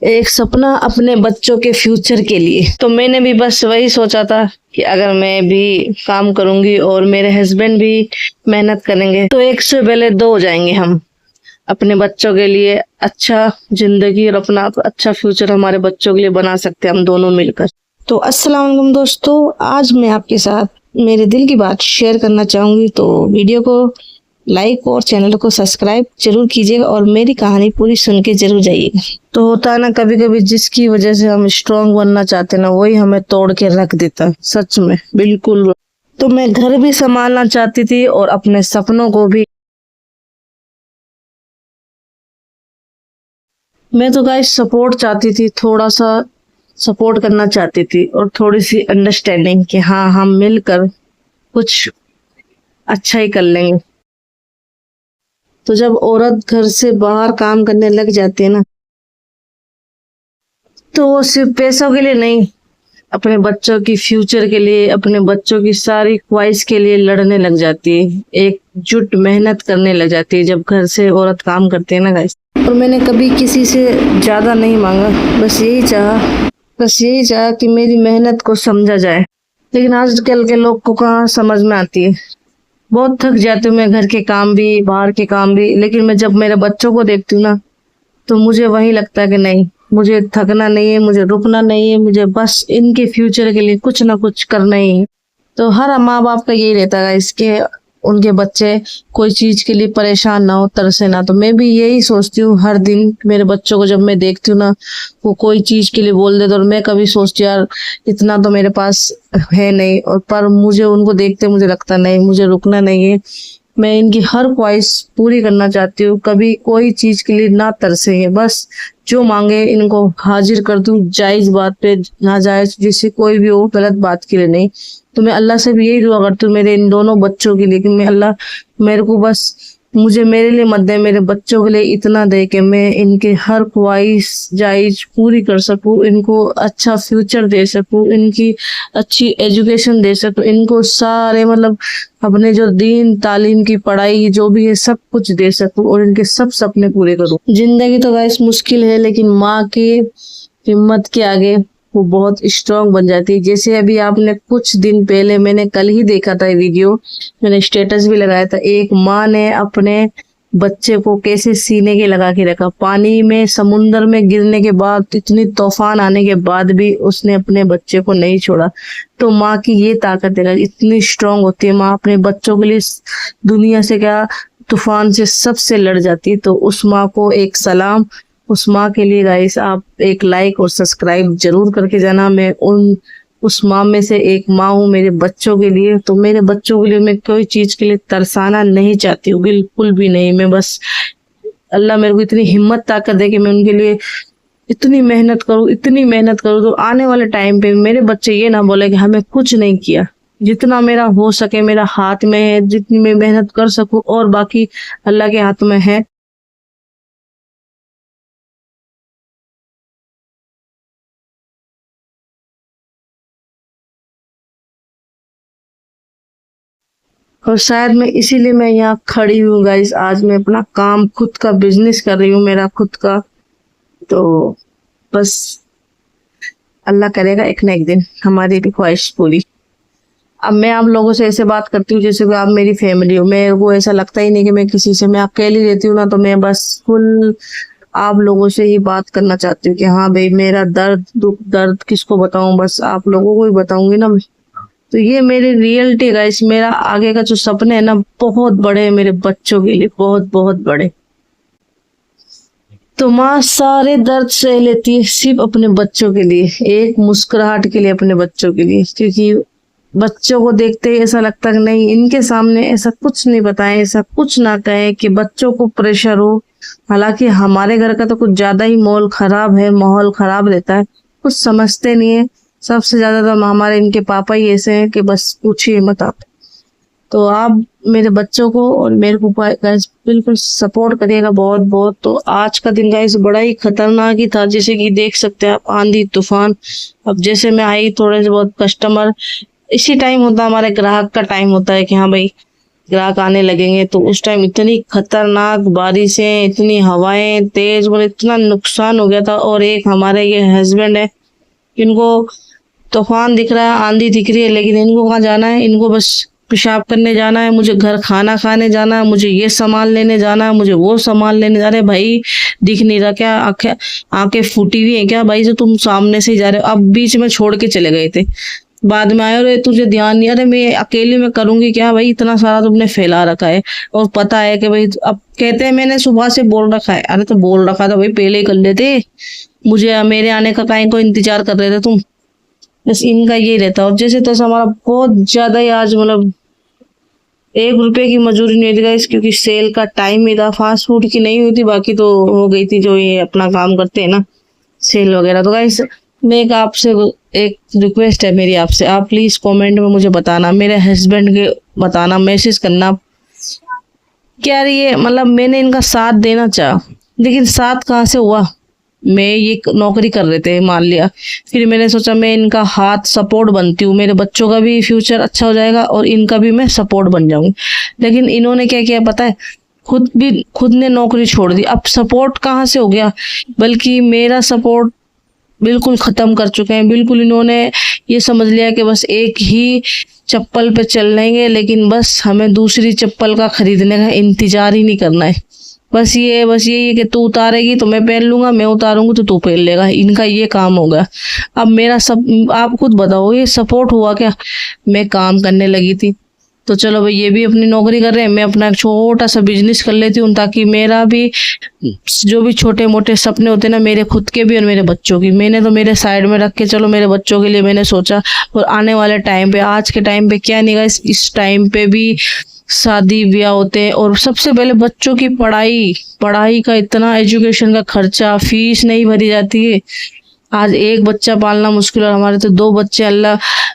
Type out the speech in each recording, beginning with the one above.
एक सपना अपने बच्चों के फ्यूचर के लिए। तो मैंने भी बस वही सोचा था कि अगर मैं भी काम करूंगी और मेरे हस्बैंड भी मेहनत करेंगे तो एक से पहले दो हो जाएंगे हम। अपने बच्चों के लिए अच्छा जिंदगी और अपना अच्छा फ्यूचर हमारे बच्चों के लिए बना सकते हैं हम दोनों मिलकर। तो अस्सलाम वालेकुम दोस्तों, आज मैं आपके साथ मेरे दिल की बात शेयर करना चाहूंगी। तो वीडियो को लाइक और चैनल को सब्सक्राइब जरूर कीजिएगा और मेरी कहानी पूरी सुन के जरूर जाइएगा। तो होता है ना, कभी कभी जिसकी वजह से हम स्ट्रांग बनना चाहते हैं ना, वही हमें तोड़ के रख देता है। सच में बिल्कुल। तो मैं घर भी संभालना चाहती थी और अपने सपनों को भी। मैं तो गाइस सपोर्ट चाहती थी, थोड़ा सा सपोर्ट करना चाहती थी और थोड़ी सी अंडरस्टैंडिंग कि हाँ हम मिलकर कुछ अच्छा ही कर लेंगे। तो जब औरत घर से बाहर काम करने लग जाती है ना, तो वो सिर्फ पैसों के लिए नहीं, अपने बच्चों की फ्यूचर के लिए, अपने बच्चों की सारी ख्वाहिश के लिए लड़ने लग जाती है, एकजुट मेहनत करने लग जाती है जब घर से औरत काम करती है ना गाइस। और मैंने कभी किसी से ज्यादा नहीं मांगा, बस यही चाहा कि मेरी मेहनत को समझा जाए। लेकिन आजकल के लोग को कहाँ समझ में आती है। बहुत थक जाती हूँ मैं, घर के काम भी बाहर के काम भी। लेकिन मैं जब मेरे बच्चों को देखती हूँ ना, तो मुझे वही लगता है कि नहीं, मुझे थकना नहीं है, मुझे रुकना नहीं है, मुझे बस इनके फ्यूचर के लिए कुछ ना कुछ करना ही है। तो हर माँ बाप का यही रहता है इसके, उनके बच्चे कोई चीज के लिए परेशान ना हो, तरसे ना। तो मैं भी यही सोचती हूँ हर दिन मेरे बच्चों को जब मैं देखती हूँ ना, वो कोई चीज के लिए बोल देते, और मैं कभी सोचती यार इतना तो मेरे पास है नहीं, और पर मुझे उनको देखते मुझे लगता नहीं, मुझे रुकना नहीं है। मैं इनकी हर ख्वाहिश पूरी करना चाहती हूँ, कभी कोई चीज के लिए ना तरसे, बस जो मांगे इनको हाजिर कर दूं, जायज बात पे, ना जायज जिससे कोई भी हो, गलत बात के लिए नहीं। तो मैं अल्लाह से भी यही दुआ करती हूँ मेरे इन दोनों बच्चों के लिए कि मैं अल्लाह मेरे को बस, मुझे मेरे लिए मत दे, मेरे बच्चों के लिए इतना दे कि मैं इनके हर ख्वाहिश जायज पूरी कर सकूं, इनको अच्छा फ्यूचर दे सकूं, इनकी अच्छी एजुकेशन दे सकूं, इनको सारे मतलब अपने जो दीन तालीम की पढ़ाई जो भी है सब कुछ दे सकूं और इनके सब सपने पूरे करूं। जिंदगी तो गाइस मुश्किल है, लेकिन माँ की हिम्मत के आगे वो बहुत स्ट्रांग बन जाती है। जैसे अभी आपने कुछ दिन पहले, मैंने कल ही देखा था वीडियो, मैंने स्टेटस भी लगाया था, एक माँ ने अपने बच्चे को कैसे सीने के लगा के रखा, पानी में समुन्द्र में गिरने के बाद, इतनी तूफान आने के बाद भी उसने अपने बच्चे को नहीं छोड़ा। तो माँ की ये ताकत है, इतनी स्ट्रांग होती है माँ, अपने बच्चों के लिए दुनिया से क्या, तूफान से सबसे लड़ जाती है। तो उस माँ को एक सलाम। उस माँ के लिए गाइस आप एक लाइक और सब्सक्राइब जरूर करके जाना। मैं उस माँ में से एक माँ हूँ मेरे बच्चों के लिए। तो मेरे बच्चों के लिए मैं कोई चीज के लिए तरसाना नहीं चाहती हूँ, बिल्कुल भी नहीं। मैं बस, अल्लाह मेरे को इतनी हिम्मत ताकत दे कि मैं उनके लिए इतनी मेहनत करूँ, इतनी मेहनत करूँ, तो आने वाले टाइम पे मेरे बच्चे ये ना बोले कि हमें कुछ नहीं किया। जितना मेरा हो सके मेरा हाथ में है, जितनी मैं मेहनत कर सकूं, और बाकी अल्लाह के हाथ में है। और शायद मैं इसीलिए मैं यहाँ खड़ी हूँ गाइस। आज मैं अपना काम, खुद का बिजनेस कर रही हूँ, मेरा खुद का। तो बस अल्लाह करेगा एक ना एक दिन हमारी भी ख्वाहिश पूरी। अब मैं आप लोगों से ऐसे बात करती हूँ जैसे कि आप मेरी फैमिली हो। मेरे को ऐसा लगता ही नहीं कि मैं किसी से, मैं अकेली रहती हूँ ना, तो मैं बस फुल आप लोगों से ही बात करना चाहती हूँ कि हाँ भाई, मेरा दर्द दुख दर्द किसको बताऊं, बस आप लोगों को ही बताऊंगी ना। तो ये मेरी रियलिटी गाइस, मेरा आगे का जो सपने है ना, बहुत बड़े हैं मेरे बच्चों के लिए, बहुत बहुत बड़े। तो माँ सारे दर्द सह लेती है सिर्फ अपने बच्चों के लिए, एक मुस्कुराहट के लिए, अपने बच्चों के लिए। क्योंकि बच्चों को देखते ही ऐसा लगता है कि नहीं, इनके सामने ऐसा कुछ नहीं बताएं, ऐसा कुछ ना कहें कि बच्चों को प्रेशर हो। हालांकि हमारे घर का तो कुछ ज्यादा ही माहौल खराब रहता है, कुछ समझते नहीं है। सबसे ज्यादा तो हमारे इनके पापा ही ऐसे हैं कि बस पूछिए मत आप। तो आप मेरे बच्चों को और मेरे को गाइस बिल्कुल सपोर्ट करिएगा बहुत बहुत। तो आज का दिन गाइस बड़ा ही खतरनाक ही था, जैसे कि देख सकते हैं आप, आंधी तूफान। अब जैसे मैं आई, थोड़े से बहुत कस्टमर, इसी टाइम होता है हमारे ग्राहक का टाइम होता है कि हाँ भाई ग्राहक आने लगेंगे, तो उस टाइम इतनी खतरनाक बारिशें, इतनी हवाएं तेज, और इतना नुकसान हो गया था। और एक हमारे ये हस्बैंड है, इनको तूफान दिख रहा है, आंधी दिख रही है, लेकिन इनको कहाँ जाना है, इनको बस पेशाब करने जाना है, मुझे घर खाना खाने जाना है, मुझे ये सामान लेने जाना है, मुझे वो सामान लेने जा रहे हैं। भाई दिख नहीं रहा क्या? आंखें फूटी हुई है क्या भाई, जो तुम सामने से ही जा रहे हो? अब बीच में छोड़ के चले गए थे, बाद में आए और तुझे ध्यान नहीं। अरे मैं अकेले में करूंगी क्या भाई, इतना सारा तुमने फैला रखा है, और पता है कि भाई अब कहते हैं मैंने सुबह से बोल रखा है। अरे तो बोल रखा था भाई, पहले ही कर लेते, मुझे मेरे आने का काहे को इंतजार कर रहे थे तुम? बस इनका यही रहता। और जैसे तैसे हमारा बहुत ज्यादा ही आज मतलब 1 रुपए की मजूरी नहीं हुई थी गाइस, क्योंकि सेल का टाइम ही था। फास्ट फूड की नहीं हुई थी, बाकी तो हो गई थी, जो ये अपना काम करते हैं ना, सेल वगैरह। तो गाइस मैं एक रिक्वेस्ट है मेरी आपसे, आप प्लीज कमेंट में मुझे बताना, मेरे हस्बैंड के बताना, मैसेज करना, क्या ये मतलब मैंने इनका साथ देना चाहा, लेकिन साथ कहाँ से हुआ? मैं ये नौकरी कर रहे थे मान लिया, फिर मैंने सोचा मैं इनका हाथ सपोर्ट बनती हूँ, मेरे बच्चों का भी फ्यूचर अच्छा हो जाएगा और इनका भी मैं सपोर्ट बन जाऊंगी। लेकिन इन्होंने क्या किया पता है, खुद ने नौकरी छोड़ दी। अब सपोर्ट कहाँ से हो गया, बल्कि मेरा सपोर्ट बिल्कुल खत्म कर चुके हैं। बिल्कुल इन्होंने ये समझ लिया कि बस एक ही चप्पल पे चल लेंगे, लेकिन बस हमें दूसरी चप्पल का खरीदने का इंतजार ही नहीं करना है। बस यही है कि तू उतारेगी तो मैं पहन लूंगा, मैं उतारूंगी तो तू पहन लेगा। इनका ये काम होगा। अब मेरा सब आप खुद बताओ, ये सपोर्ट हुआ क्या? मैं काम करने लगी थी, तो चलो भाई ये भी अपनी नौकरी कर रहे हैं, मैं अपना एक छोटा सा बिजनेस कर लेती हूँ, ताकि मेरा भी जो भी छोटे मोटे सपने होते हैं ना, मेरे खुद के भी और मेरे बच्चों की, मैंने तो मेरे साइड में रख के चलो मेरे बच्चों के लिए मैंने सोचा। और आने वाले टाइम पे, आज के टाइम पे क्या नहीं गाइस, इस टाइम पे भी शादी ब्याह होते हैं, और सबसे पहले बच्चों की पढ़ाई का इतना, एजुकेशन का खर्चा, फीस नहीं भरी जाती है। आज एक बच्चा पालना मुश्किल, और हमारे तो 2 बच्चे, अल्लाह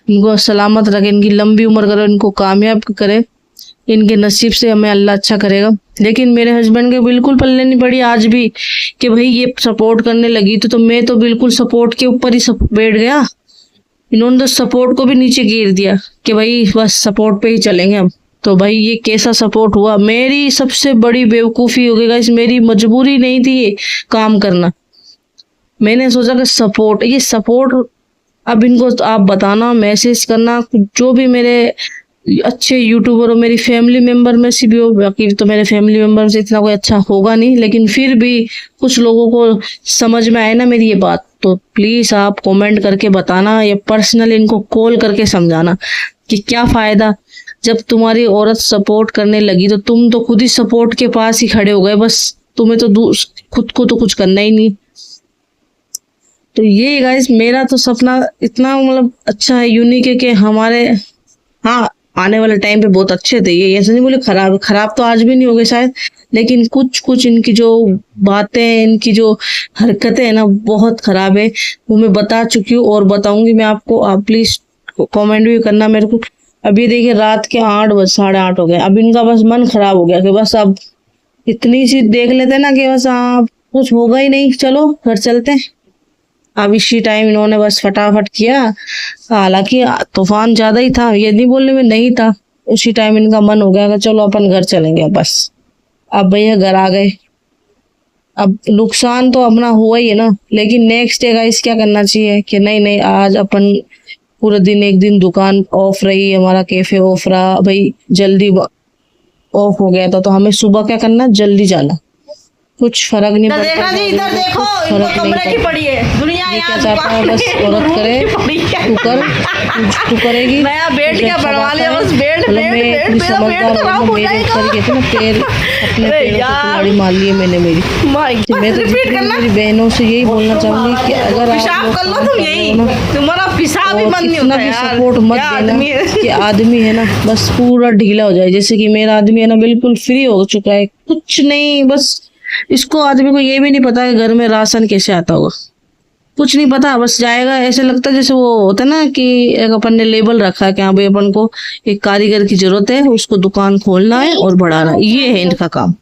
इनको सलामत रखे, इनकी लंबी उम्र करे, इनको कामयाब करे, इनके नसीब से हमें अल्लाह अच्छा करेगा। लेकिन मेरे हस्बैंड के बिल्कुल पल्ले नहीं पड़ी आज भी, कि भाई ये सपोर्ट करने लगी तो मैं तो बिल्कुल सपोर्ट के ऊपर ही बैठ गया। इन्होंने तो सपोर्ट को भी नीचे गिर दिया कि भाई बस सपोर्ट पे ही चलेंगे हम। तो भाई ये कैसा सपोर्ट हुआ? मेरी सबसे बड़ी बेवकूफ़ी हो गई, इस मेरी मजबूरी नहीं थी ये काम करना। मैंने सोचा कि सपोर्ट अब इनको तो आप बताना, मैसेज करना, जो भी मेरे अच्छे यूट्यूबर हो, मेरी फैमिली मेंबर में से भी हो, बाकी तो मेरे फैमिली मेंबर से इतना कोई अच्छा होगा नहीं, लेकिन फिर भी कुछ लोगों को समझ में आए ना मेरी ये बात, तो प्लीज आप कमेंट करके बताना, या पर्सनल इनको कॉल करके समझाना कि क्या फायदा, जब तुम्हारी औरत सपोर्ट करने लगी तो तुम तो खुद ही सपोर्ट के पास ही खड़े हो गए, बस तुम्हें तो खुद को तो कुछ करना ही नहीं। तो ये गाइस मेरा तो सपना इतना मतलब अच्छा है, यूनिक है, कि हमारे हाँ आने वाले टाइम पे बहुत अच्छे थे ये, ऐसा नहीं बोले खराब तो आज भी नहीं हो गए शायद, लेकिन कुछ इनकी जो बातें, इनकी जो हरकतें है ना, बहुत खराब है। वो मैं बता चुकी हूँ और बताऊंगी मैं आपको, आप प्लीज कमेंट भी करना मेरे को। अभी देखिए रात के 8:30 हो गए, अब इनका बस मन खराब हो गया कि बस अब इतनी सी देख लेते ना कि बस कुछ होगा ही नहीं, चलो घर चलते हैं। अब इसी टाइम इन्होंने बस फटाफट किया, हालांकि तूफान ज्यादा ही था, ये नहीं बोलने में नहीं था, उसी टाइम इनका मन हो गया कि चलो अपन घर चलेंगे बस। अब भैया घर आ गए, अब नुकसान तो अपना हुआ ही है ना, लेकिन नेक्स्ट डे गाइस क्या करना चाहिए कि नहीं आज अपन पूरा दिन, एक दिन दुकान ऑफ रही, हमारा कैफे ऑफ रहा, भाई जल्दी ऑफ हो गया था, तो हमें सुबह क्या करना, जल्दी जाना, कुछ फर्क नहीं पड़ता। देखा जी, इधर देखो, इनको कमरे की पड़ी है दुनिया। क्या चाहता है बस औरत करे, तू करेगी, नया बेड क्या बनवा लिया, बस बेड खराब हो जाएगा। पैर अपने पैरों को कुल्हाड़ी मार लिए मैंने मेरी। मैं तो मेरी बहनों से यही बोलना चाहूंगी कि अगर पेशाब कर लो तुम, यही तुम्हारा पेशाब भी बंद नहीं होता यार। सपोर्ट मत देना कि आदमी है ना बस पूरा ढीला हो जाए, जैसे कि मेरा आदमी है ना बिल्कुल फ्री हो चुका है, कुछ नहीं, बस इसको आदमी को ये भी नहीं पता कि घर में राशन कैसे आता होगा, कुछ नहीं पता, बस जाएगा। ऐसे लगता है जैसे वो होता है ना कि एक अपन ने लेबल रखा है कि हाँ भाई अपन को एक कारीगर की जरूरत है, उसको दुकान खोलना है और बढ़ाना, ये है इनका काम।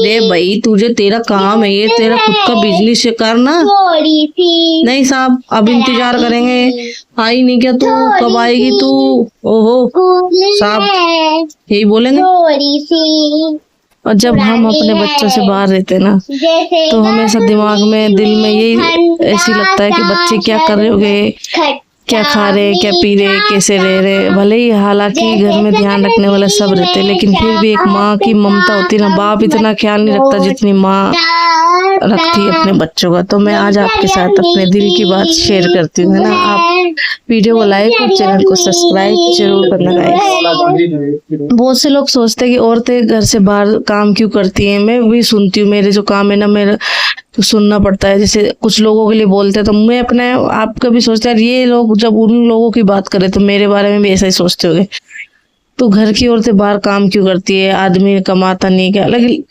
दे भाई तुझे, तेरा काम है ये, तेरा खुद का बिजनेस है, करना। नहीं साहब, अब इंतजार करेंगे। आई नहीं क्या तू? कब आएगी तू? ओहो साहब यही बोलेंगे। और जब हम अपने बच्चों से बाहर रहते हैं ना, तो हमेशा दिमाग में, दिल में यही ऐसी लगता है कि बच्चे क्या कर रहे होंगे, क्या खा रहे, क्या पी रहे, कैसे रह रहे। भले ही हालांकि घर में ध्यान रखने वाले सब रहते हैं, लेकिन फिर भी एक माँ की ममता होती है ना। बाप इतना ख्याल नहीं रखता जितनी माँ रखती है अपने बच्चों का। तो मैं आज आपके साथ अपने दिल की बात शेयर करती हूँ, है ना। आप वीडियो को लाइक और चैनल को सब्सक्राइब जरूर करना गाइस। बहुत से लोग सोचते हैं कि औरतें घर से बाहर काम क्यों करती हैं। मैं भी सुनती हूँ, मेरे जो काम है ना, मेरा तो सुनना पड़ता है। जैसे कुछ लोगों के लिए बोलते हैं, तो मैं अपने आप का भी सोचता है, ये लोग जब उन लोगों की बात करें तो मेरे बारे में भी ऐसा ही सोचते होंगे। तो घर की औरतें बाहर काम क्यों करती है, आदमी कमाता नहीं क्या? लेकिन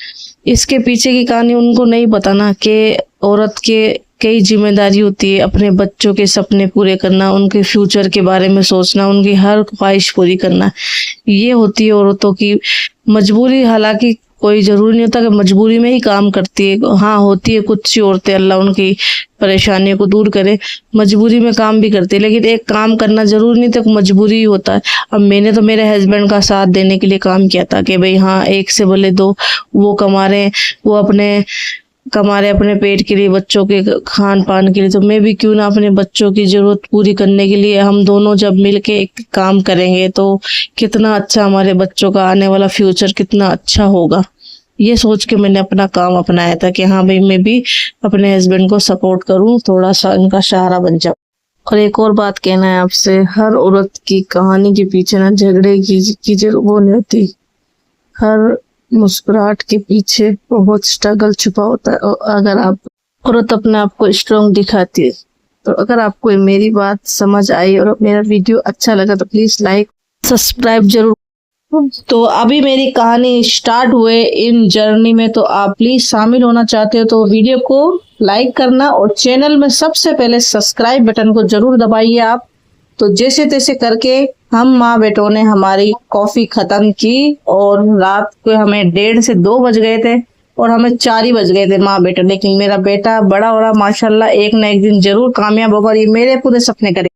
इसके पीछे की कहानी उनको नहीं पता ना, कि औरत के कई जिम्मेदारी होती है। अपने बच्चों के सपने पूरे करना, उनके फ्यूचर के बारे में सोचना, उनकी हर ख्वाहिश पूरी करना, ये होती है औरतों की मजबूरी। हालांकि कोई जरूरी नहीं होता कि मजबूरी में ही काम करती है। हाँ होती है कुछ सी औरतें, अल्लाह उनकी परेशानियों को दूर करे, मजबूरी में काम भी करती है। लेकिन एक काम करना जरूरी नहीं था, मजबूरी ही होता है। अब मैंने तो मेरे हस्बैंड का साथ देने के लिए काम किया था कि भाई हाँ, एक से बोले दो, वो कमा रहे हैं, वो कमा रहे अपने पेट के लिए, बच्चों के खान पान के लिए, तो मैं भी क्यों ना अपने बच्चों की जरूरत पूरी करने के लिए हम दोनों जब मिलके एक काम करेंगे तो कितना अच्छा, हमारे बच्चों का आने वाला फ्यूचर कितना अच्छा होगा। ये सोच के मैंने अपना काम अपनाया था कि हाँ भाई मैं भी अपने हस्बैंड को सपोर्ट करूँ, थोड़ा सा इनका सहारा बन जाऊँ। और एक और बात कहना है आपसे, हर औरत की कहानी के पीछे ना झगड़े की वो नहीं होती। हर मुस्कुराहट के पीछे बहुत स्ट्रगल छुपा होता है। और अगर आप औरत अपने आप को स्ट्रॉन्ग दिखाती है, तो अगर आपको मेरी बात समझ आई और मेरा वीडियो अच्छा लगा तो प्लीज लाइक सब्सक्राइब जरूर। तो अभी मेरी कहानी स्टार्ट हुए इन जर्नी में, तो आप प्लीज शामिल होना चाहते हो तो वीडियो को लाइक करना और चैनल में सबसे पहले सब्सक्राइब बटन को जरूर दबाइए आप। तो जैसे तैसे करके हम माँ बेटों ने हमारी कॉफी खत्म की, और रात को हमें 1:30 से 2 बज गए थे और हमें 4 ही बज गए थे माँ बेटे। लेकिन मेरा बेटा बड़ा हो रहा माशाल्लाह, एक ना एक दिन जरूर कामयाब होगा और ये मेरे पूरे सपने करे।